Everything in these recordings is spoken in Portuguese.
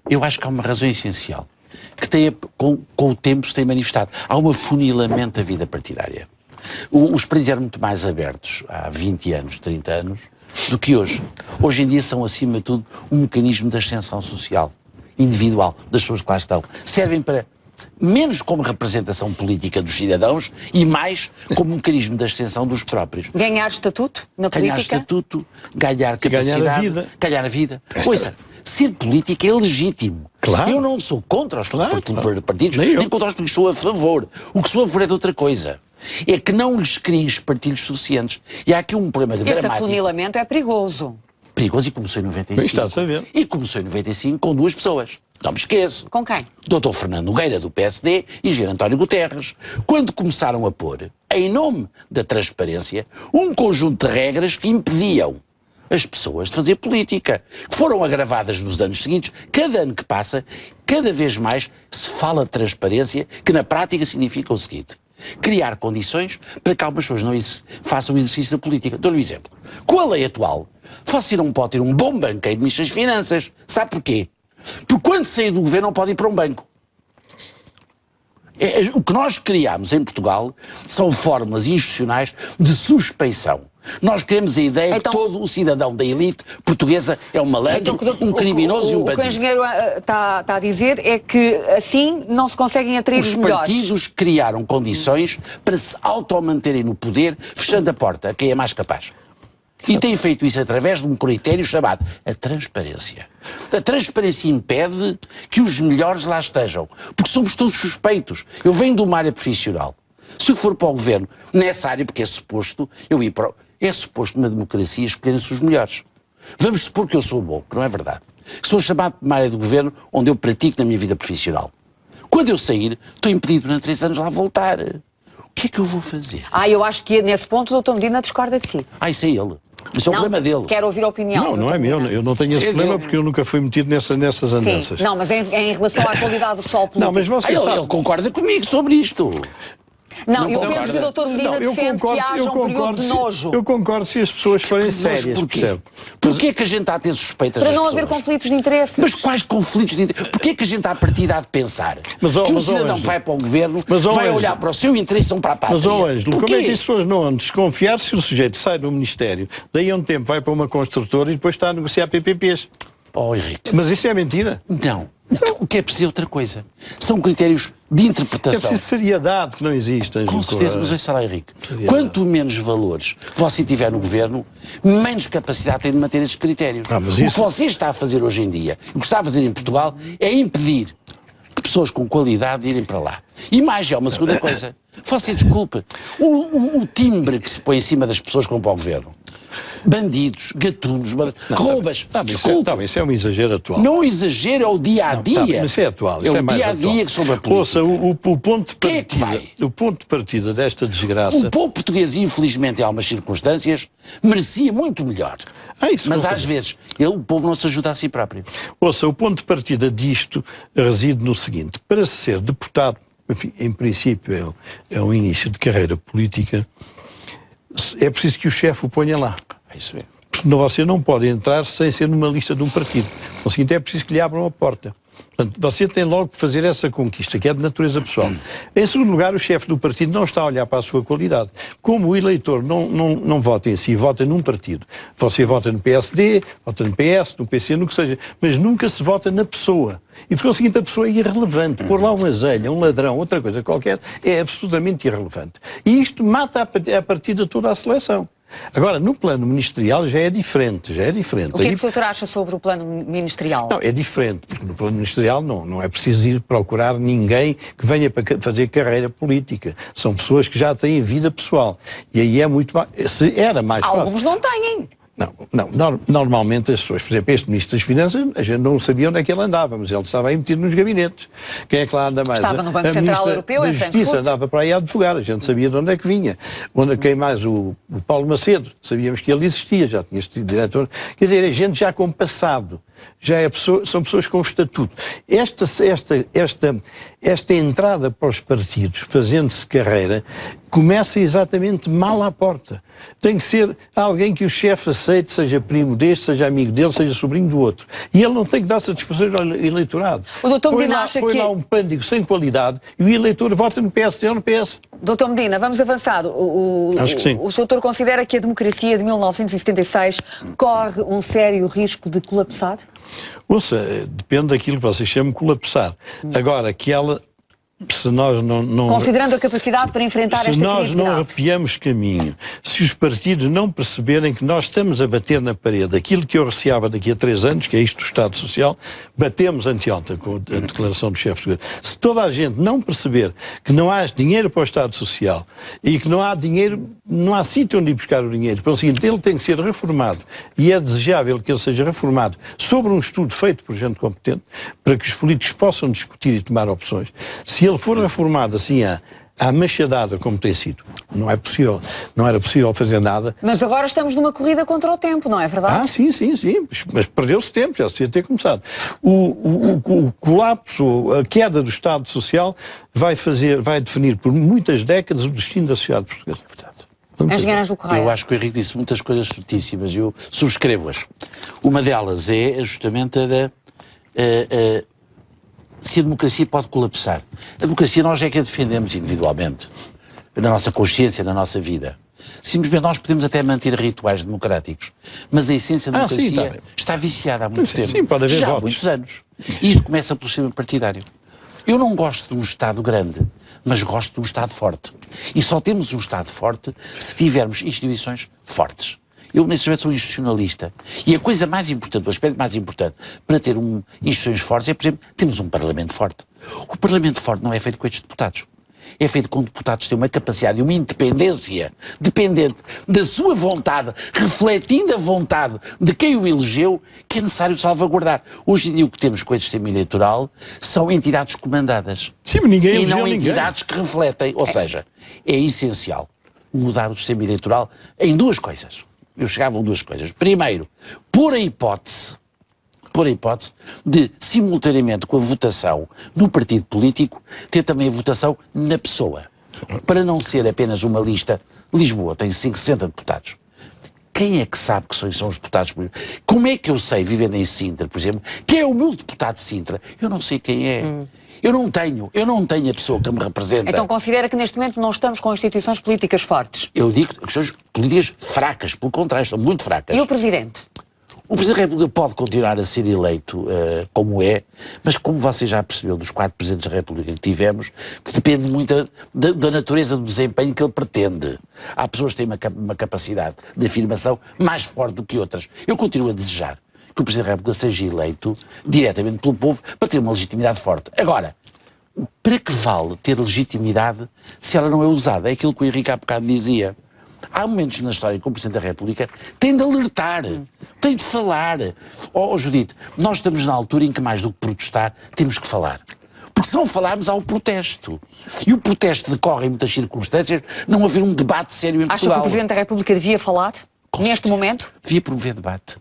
Eu acho que há uma razão essencial, que tem, com o tempo se tem manifestado. Há um afunilamento da vida partidária. Os partidos eram muito mais abertos há 20 anos, 30 anos, do que hoje. Hoje em dia são, acima de tudo, um mecanismo de ascensão social, individual, das pessoas que lá estão. Servem para, menos como representação política dos cidadãos e mais como um mecanismo de ascensão dos próprios. Ganhar estatuto na política? Ganhar estatuto, ganhar capacidade, ganhar a vida. Ouça, ser político é legítimo. Claro. Eu não sou contra os partidos, nem contra os políticos, sou a favor. O que sou a favor é de outra coisa. É que não lhes criem partidos suficientes. E há aqui um problema dramático. Esse afunilamento é perigoso. Perigoso, e começou em 95. Está a saber. E começou em 95 com duas pessoas. Não me esqueço. Com quem? Dr. Fernando Nogueira, do PSD, e Engenheiro António Guterres, quando começaram a pôr, em nome da transparência, um conjunto de regras que impediam as pessoas de fazer política, que foram agravadas nos anos seguintes. Cada ano que passa, cada vez mais se fala de transparência, que na prática significa o seguinte: criar condições para que algumas pessoas não façam o exercício da política. Dou-lhe um exemplo. Com a lei atual, você não pode ter um bom banqueiro de Ministro das Finanças. Sabe porquê? Porque quando sair do governo não pode ir para um banco. O que nós criámos em Portugal são fórmulas institucionais de suspeição. Nós queremos a ideia que todo o cidadão da elite portuguesa é um malandro, um criminoso e um bandido. O que o engenheiro está a dizer é que assim não se conseguem atrair os melhores. Os partidos criaram condições para se automanterem no poder, fechando a porta a quem é mais capaz. E têm feito isso através de um critério chamado a transparência. A transparência impede que os melhores lá estejam, porque somos todos suspeitos. Eu venho de uma área profissional. Se eu for para o governo, nessa área, porque é suposto, eu ir para é suposto na democracia escolherem-se os melhores. Vamos supor que eu sou bom, que não é verdade. Que sou chamado para uma área do governo onde eu pratico na minha vida profissional. Quando eu sair, estou impedido durante 3 anos lá voltar. O que é que eu vou fazer? Eu acho que nesse ponto o Dr. Medina discorda de si. Isso é ele. Isso é o problema dele. Quero ouvir a opinião. Não é meu. Eu não tenho esse problema porque eu nunca fui metido nessas andanças. Sim. Não, mas em relação à qualidade do sol político. Não, mas você sabe... Ele concorda comigo sobre isto. Não, eu penso que o Dr. Medina defende que haja um período de nojo. Eu concordo se as pessoas forem sérias, percebe? Porquê que a gente está a ter suspeitas para das não pessoas? haver conflitos de interesse. Mas quais conflitos de interesse? Porquê que a gente está a partir de pensar que um cidadão vai para o governo, vai olhar para o seu interesse ou para a pátria? Mas, Ângelo, como é que as pessoas não vão desconfiar se o sujeito sai do Ministério, daí a um tempo vai para uma construtora e depois está a negociar PPPs? Henrique. Mas isso é mentira? Não. O que é preciso é outra coisa. São critérios de interpretação. É preciso seriedade que não existe. Com certeza, mas olha lá, Henrique. Quanto menos valores você tiver no governo, menos capacidade tem de manter esses critérios. O que você está a fazer hoje em dia, o que está a fazer em Portugal, é impedir que pessoas com qualidade irem para lá. E mais, é uma segunda coisa. Você desculpa. O timbre que se põe em cima das pessoas que vão para o governo. Bandidos, gatunos, roubas. Isso é um exagero atual. Não exagero, é o dia-a-dia. Mas isso é atual. É o dia-a-dia que sobre a política. Ouça, o ponto de partida desta desgraça... O povo português, infelizmente, em algumas circunstâncias, merecia muito melhor. Mas às vezes, o povo não se ajuda a si próprio. Ouça, o ponto de partida disto reside no seguinte. Para ser deputado, enfim, em princípio é um início de carreira política, é preciso que o chefe o ponha lá. Isso é. Porque você não pode entrar sem ser numa lista de um partido. O seguinte, é preciso que lhe abram a porta. Portanto, você tem logo que fazer essa conquista, que é de natureza pessoal. Em segundo lugar, o chefe do partido não está a olhar para a sua qualidade. Como o eleitor não vota em si, vota num partido. Você vota no PSD, vota no PS, no PC, no que seja, mas nunca se vota na pessoa. E por conseguinte, a pessoa é irrelevante. Pôr lá uma azelha, um ladrão, outra coisa qualquer, é absolutamente irrelevante. E isto mata a partida toda a seleção. Agora, no plano ministerial já é diferente. O que é que o senhor acha sobre o plano ministerial? Não, é diferente, porque no plano ministerial não é preciso ir procurar ninguém que venha para fazer carreira política. São pessoas que já têm vida pessoal. E aí é muito mais... Era mais fácil. Alguns não têm. Normalmente as pessoas, por exemplo, este Ministro das Finanças, a gente não sabia onde é que ele andava, mas ele estava aí metido nos gabinetes. Quem é que lá anda mais? Estava no Banco Central Europeu, em Frankfurt. A Justiça andava para aí a advogar, a gente sabia de onde é que vinha. Quem mais? O Paulo Macedo, sabíamos que ele existia, já tinha sido diretor. Quer dizer, a gente já com passado. são pessoas com estatuto. Esta entrada para os partidos, fazendo-se carreira, começa exatamente mal à porta. Tem que ser alguém que o chefe aceite, seja primo deste, seja amigo dele, seja sobrinho do outro. E ele não tem que dar satisfações ao eleitorado. O doutor Medina acha que... Põe lá um pânico sem qualidade e o eleitor vota no PSD ou no PS. Doutor Medina, vamos avançar. Acho que sim. O doutor considera que a democracia de 1976 corre um sério risco de colapsar? Ouça, depende daquilo que vocês chamam de colapsar. Agora, que ela... Se nós não considerando a capacidade para enfrentar esta crise. Se nós não arrepiamos caminho, se os partidos não perceberem que nós estamos a bater na parede aquilo que eu receava daqui a 3 anos, que é isto do Estado Social, batemos anteontem com a declaração do chefe de governo. Se toda a gente não perceber que não há dinheiro para o Estado Social e que não há dinheiro, não há sítio onde ir buscar o dinheiro, pelo seguinte, ele tem que ser reformado e é desejável que ele seja reformado sobre um estudo feito por gente competente para que os políticos possam discutir e tomar opções. Se ele for reformado assim à machadada como tem sido, não é possível, não era possível fazer nada. Mas agora estamos numa corrida contra o tempo, não é verdade? Sim, mas perdeu-se tempo, já se devia ter começado. O colapso, a queda do Estado Social vai definir por muitas décadas o destino da sociedade portuguesa. Engenheiras do Correia. Eu acho que o Henrique disse muitas coisas certíssimas e eu subscrevo-as. Uma delas é justamente se a democracia pode colapsar. A democracia nós é que a defendemos individualmente, na nossa consciência, na nossa vida. Simplesmente nós podemos até manter rituais democráticos, mas a essência da democracia está viciada há muito tempo. Sim, pode haver já há muitos anos. E isto começa pelo sistema partidário. Eu não gosto de um Estado grande, mas gosto de um Estado forte. E só temos um Estado forte se tivermos instituições fortes. Eu, nesse momento, sou institucionalista. E a coisa mais importante, o aspecto mais importante para ter instituições fortes é, por exemplo, temos um Parlamento forte. O Parlamento forte não é feito com estes deputados. É feito com deputados que têm uma capacidade e uma independência dependente da sua vontade, refletindo a vontade de quem o elegeu, que é necessário salvaguardar. Hoje em dia o que temos com este sistema eleitoral são entidades comandadas. Sim, mas ninguém e não entidades que refletem. Ou seja, é essencial mudar o sistema eleitoral em 2 coisas. Eu chegava a 2 coisas. Primeiro, por a hipótese de, simultaneamente com a votação no partido político, ter também a votação na pessoa. Para não ser apenas uma lista. Lisboa tem 60 deputados. Quem é que sabe que são os deputados políticos? Como é que eu sei, vivendo em Sintra, por exemplo, quem é o meu deputado de Sintra? Eu não sei quem é. Eu não tenho a pessoa que me representa. Então considera que neste momento não estamos com instituições políticas fortes? Eu digo que são políticas fracas, pelo contrário, estão muito fracas. E o Presidente? O Presidente da República pode continuar a ser eleito como é, mas como você já percebeu dos 4 Presidentes da República que tivemos, que depende muito da natureza do desempenho que ele pretende. Há pessoas que têm uma capacidade de afirmação mais forte do que outras. Eu continuo a desejar que o Presidente da República seja eleito diretamente pelo povo para ter uma legitimidade forte. Agora, para que vale ter legitimidade se ela não é usada? É aquilo que o Henrique há bocado dizia. Há momentos na história em que o Presidente da República tem de alertar, tem de falar. Judite, nós estamos na altura em que mais do que protestar, temos que falar. Porque se não falarmos, há o protesto. E o protesto decorre em muitas circunstâncias, não haver um debate sério em Portugal. Acha que o Presidente da República devia falar, neste momento? Devia promover debate.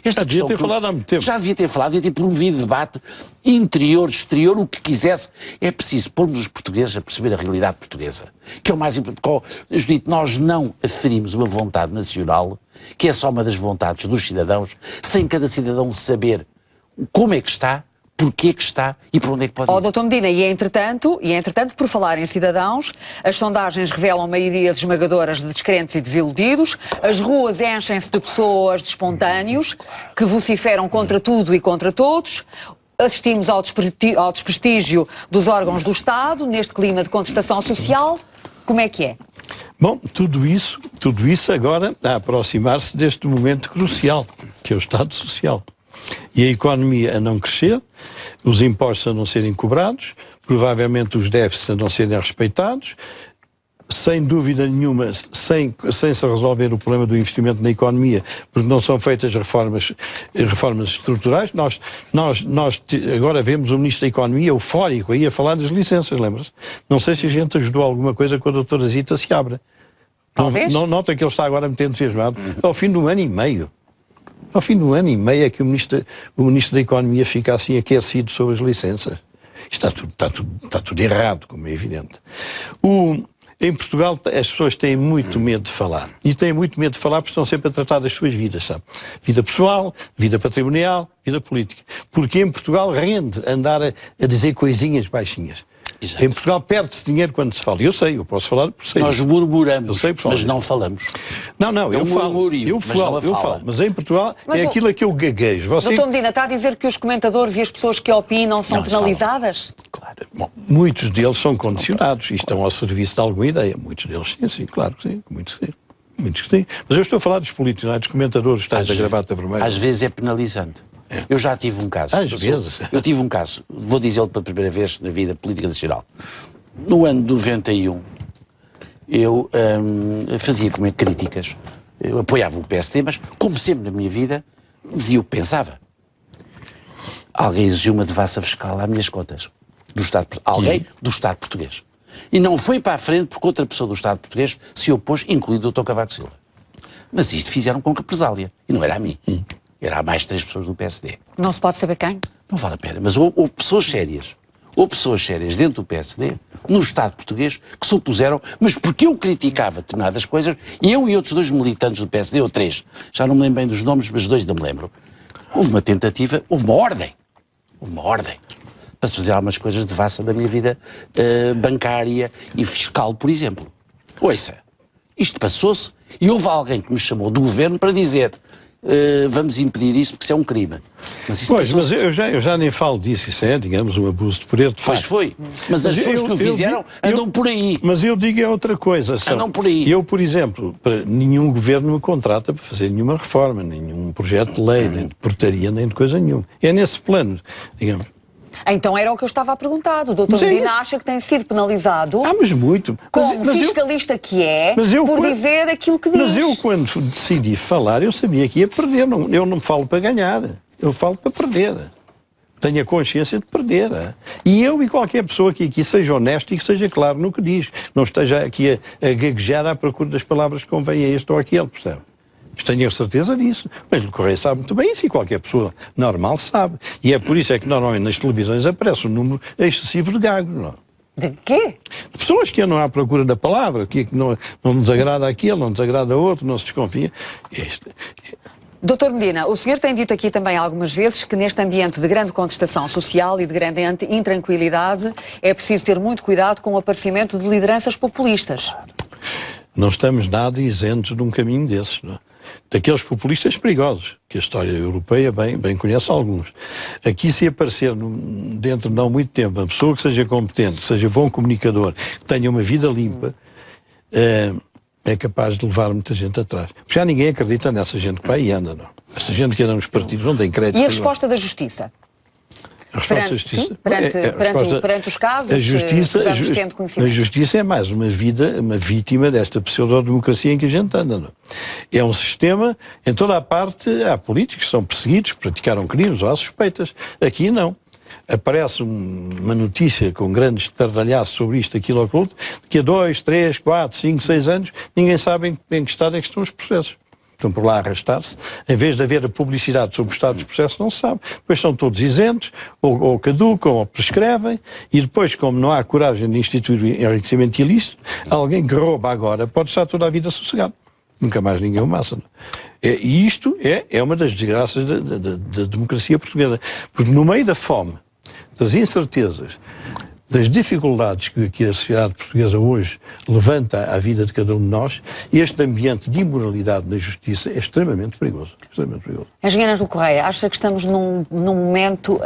Já devia ter falado há muito tempo. Já devia ter falado, devia ter promovido debate interior, exterior, o que quisesse. É preciso pormos os portugueses a perceber a realidade portuguesa. Que é o mais importante. Judite, nós não aferimos uma vontade nacional, que é só uma das vontades dos cidadãos, sem cada cidadão saber como é que está, porquê que está e para onde é que pode ir. Dr. Medina, e entretanto, por falar em cidadãos, as sondagens revelam maiorias esmagadoras de descrentes e desiludidos, as ruas enchem-se de pessoas, de espontâneos, que vociferam contra tudo e contra todos. Assistimos ao desprestígio dos órgãos do Estado, neste clima de contestação social. Como é que é? Bom, tudo isso agora a aproximar-se deste momento crucial, que é o Estado Social. E a economia a não crescer, os impostos a não serem cobrados, provavelmente os déficits a não serem respeitados, sem dúvida nenhuma, sem se resolver o problema do investimento na economia, porque não são feitas reformas estruturais. Nós agora vemos o Ministro da Economia eufórico aí a falar das licenças, lembra-se? Não sei se a gente ajudou alguma coisa com a doutora Zita Seabra. Talvez. Não nota que ele está agora muito entusiasmado. Ao fim de 1 ano e meio. Ao fim do ano e meio é que o Ministro da Economia fica assim aquecido sobre as licenças. Está tudo errado, como é evidente. Em Portugal as pessoas têm muito medo de falar. E têm muito medo de falar porque estão sempre a tratar das suas vidas, sabe? Vida pessoal, vida patrimonial, vida política. Porque em Portugal rende andar a dizer coisinhas baixinhas. Exato. Em Portugal perde-se dinheiro quando se fala. Eu sei, eu posso falar por sei. Nós murmuramos, mas não falamos. Não, eu falo. Mas em Portugal é aquilo a que eu gaguejo. Doutor Medina, está a dizer que os comentadores e as pessoas que opinam são penalizadas? Claro. Bom, muitos deles são condicionados e estão ao serviço de alguma ideia. Muitos deles, sim, claro que sim. Muitos que sim. Mas eu estou a falar dos políticos, não é? Dos comentadores, dos tais da gravata vermelha. Às vezes é penalizante. Eu já tive um caso. Às vezes. Eu tive um caso, vou dizê-lo pela primeira vez na vida política nacional. No ano de 91, eu fazia como críticas, eu apoiava o PSD, mas como sempre na minha vida, dizia o que pensava. Alguém exigiu uma devassa fiscal às minhas contas. Alguém do Estado português. E não foi para a frente porque outra pessoa do Estado português se opôs, incluindo o Dr. Cavaco Silva. Mas isto fizeram com represália. E não era a mim. Era a mais 3 pessoas do PSD. Não se pode saber quem? Não vale a pena. Mas houve pessoas sérias. Houve pessoas sérias dentro do PSD, no Estado português, que se opuseram, mas porque eu criticava determinadas coisas, e eu e outros 2 militantes do PSD, ou 3, já não me lembro bem dos nomes, mas 2 não me lembro. Houve uma tentativa, houve uma ordem para se fazer algumas coisas de devassa da minha vida bancária e fiscal, por exemplo. Ouça, isto passou-se e houve alguém que me chamou do governo para dizer vamos impedir isso porque isso é um crime. Mas eu já nem falo disso, isso é, digamos, um abuso de poder. Pois foi, mas as pessoas que o fizeram andam por aí. Mas eu digo é outra coisa. Andam por aí. Eu, por exemplo, nenhum governo me contrata para fazer nenhuma reforma, nenhum projeto de lei, nem de portaria, nem de coisa nenhuma. É nesse plano, digamos. Então era o que eu estava a perguntar. O doutor Medina acha que tem sido penalizado mas muito. Como fiscalista que é, por dizer aquilo que diz. Mas eu, quando decidi falar, eu sabia que ia perder. Eu não falo para ganhar. Eu falo para perder. Tenho a consciência de perder. E eu e qualquer pessoa que aqui seja honesto e que seja claro no que diz. Não esteja aqui a gaguejar à procura das palavras que convém a este ou aquele, percebe? Tenho a certeza disso. Mas o Correio sabe muito bem isso e qualquer pessoa normal sabe. E é por isso é que normalmente nas televisões aparece um número excessivo de gagos, não é? De quê? De pessoas que andam à procura da palavra, que não desagrada aquele, não desagrada outro, não se desconfia. Doutor Medina, o senhor tem dito aqui também algumas vezes que neste ambiente de grande contestação social e de grande intranquilidade é preciso ter muito cuidado com o aparecimento de lideranças populistas. Não estamos nada isentos de um caminho desses, não é? Daqueles populistas perigosos, que a história europeia bem conhece alguns. Aqui, se aparecer dentro de não muito tempo uma pessoa que seja competente, que seja bom comunicador, que tenha uma vida limpa, é capaz de levar muita gente atrás. Porque já ninguém acredita nessa gente que vai e anda, não. Essa gente que anda nos partidos não tem crédito. E a resposta da Justiça? Perante os casos, a justiça é mais uma vítima desta pseudo-democracia em que a gente anda. Não? É um sistema, em toda a parte, há políticos que são perseguidos, que praticaram crimes ou há suspeitas. Aqui não. Aparece uma notícia com grandes estardalhaços sobre isto, aquilo ou outro, que a 2, 3, 4, 5, 6 anos, ninguém sabe em que estado é que estão os processos. Estão por lá a arrastar-se. Em vez de haver a publicidade sobre o estado dos processos, não se sabe. Depois são todos isentos, ou caducam, ou prescrevem, e depois, como não há coragem de instituir enriquecimento ilícito, alguém que rouba agora pode estar toda a vida sossegado. Nunca mais ninguém o massa. E isto é uma das desgraças da democracia portuguesa. Porque no meio da fome, das incertezas, das dificuldades que a sociedade portuguesa hoje levanta à vida de cada um de nós, este ambiente de imoralidade na justiça é extremamente perigoso. Extremamente perigoso. Engenheiro Ângelo Correia, acha que estamos num momento